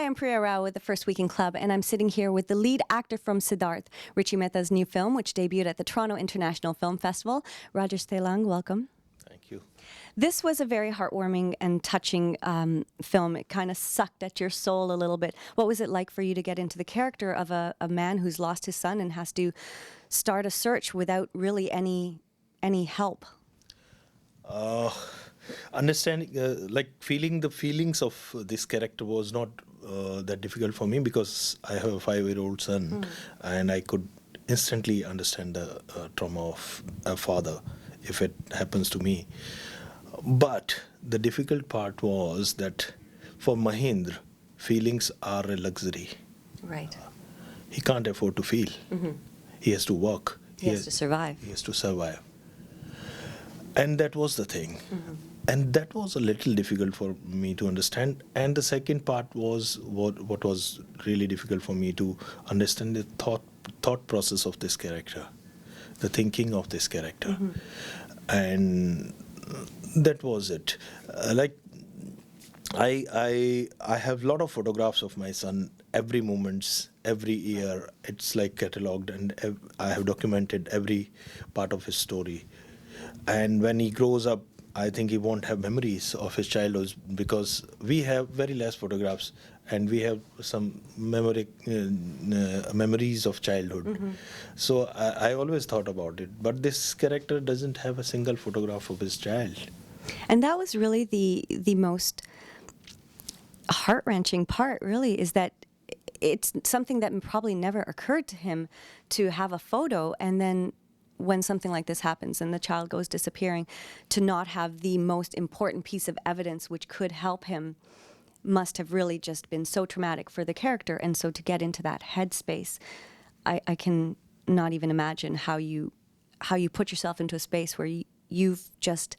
Hi, I'm Priya Rao with the First Week in Club, and I'm sitting here with the lead actor from Siddharth, Richie Mehta's new film, which debuted at the Toronto International Film Festival. Rajesh Tailang, welcome. Thank you. This was a very heartwarming and touching film. It kind of sucked at your soul a little bit. What was it like for you to get into the character of a man who's lost his son and has to start a search without really any help? Understanding, feeling the feelings of this character was not that difficult for me because I have a 5-year-old son, and I could instantly understand the trauma of a father if it happens to me. But the difficult part was that for Mahendra, feelings are a luxury. Right. He can't afford to feel. He has to work. He has to survive. He has to survive. And that was the thing. And that was a little difficult for me to understand. And the second part was what was really difficult for me to understand the thought process of this character, the thinking of this character. And that was it. I have a lot of photographs of my son every moment, every year. It's like catalogued, and I have documented every part of his story. And when he grows up, I think he won't have memories of his childhood because we have very less photographs and we have some memories of childhood. So I always thought about it. But this character doesn't have a single photograph of his child. And that was really the most heart-wrenching part, really, is that it's something that probably never occurred to him to have a photo, and then when something like this happens and the child goes disappearing, to not have the most important piece of evidence which could help him must have really just been so traumatic for the character. And so to get into that headspace, I can not even imagine how you put yourself into a space where you've just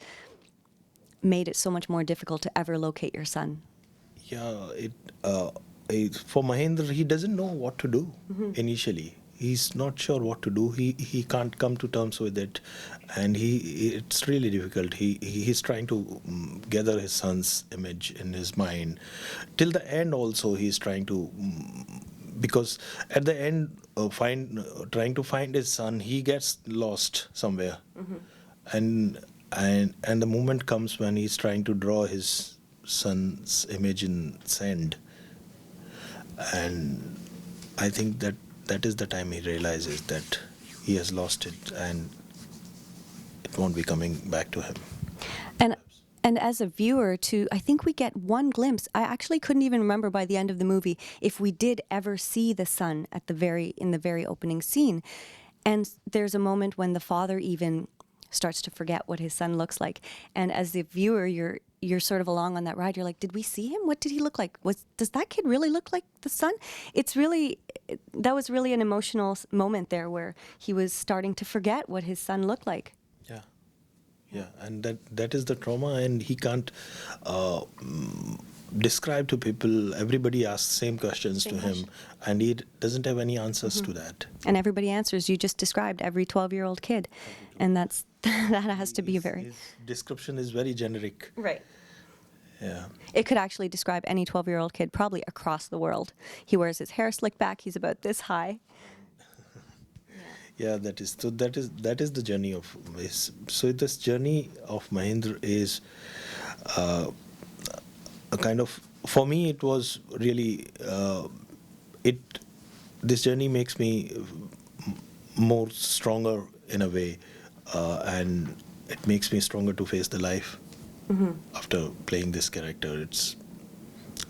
made it so much more difficult to ever locate your son. Yeah, for Mahendra, he doesn't know what to do initially. He's not sure what to do. He can't come to terms with it, and it's really difficult. He's trying to gather his son's image in his mind. Till the end, also he's trying to, because at the end, trying to find his son, he gets lost somewhere, and the moment comes when he's trying to draw his son's image in sand, and I think that is the time he realizes that he has lost it and it won't be coming back to him. And as a viewer, I think we get one glimpse. I actually couldn't even remember by the end of the movie if we did ever see the son in the very opening scene. And there's a moment when the father even starts to forget what his son looks like. And as the viewer, you're sort of along on that ride. You're like, did we see him? What did he look like? Does that kid really look like the son? That was really an emotional moment there where he was starting to forget what his son looked like. Yeah, and that is the trauma, and he can't describe to people. Everybody asks same questions to him, and he doesn't have any answers to that. And everybody answers. You just described every 12-year-old kid, and that has to be His description is very generic. Right. Yeah. It could actually describe any 12-year-old kid probably across the world. He wears his hair slicked back. He's about this high. Yeah, that is the journey of his. So this journey of Mahendra is a kind of, for me it was really this journey makes me more stronger in a way, and it makes me stronger to face the life. After playing this character, it's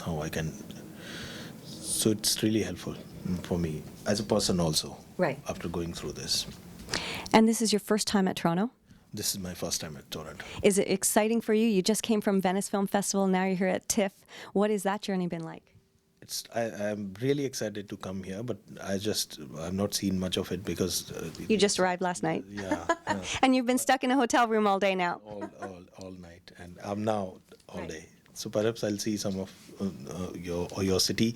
how I can. So it's really helpful for me as a person also. Right. After going through this. And this is your first time at Toronto? This is my first time at Toronto. Is it exciting for you? You just came from Venice Film Festival, now you're here at TIFF. What has that journey been like? I'm really excited to come here, but I've not seen much of it because... you just arrived last night? Yeah. And you've been stuck in a hotel room all day now? All night, and I'm now all day. So perhaps I'll see some of your city,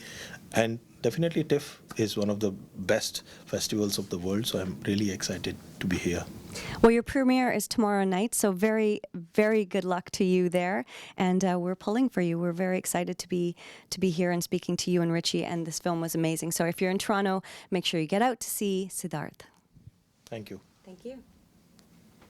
and definitely TIFF is one of the best festivals of the world. So I'm really excited to be here. Well, your premiere is tomorrow night, so very, very good luck to you there. And we're pulling for you. We're very excited to be here and speaking to you and Richie. And this film was amazing. So if you're in Toronto, make sure you get out to see Siddharth. Thank you. Thank you.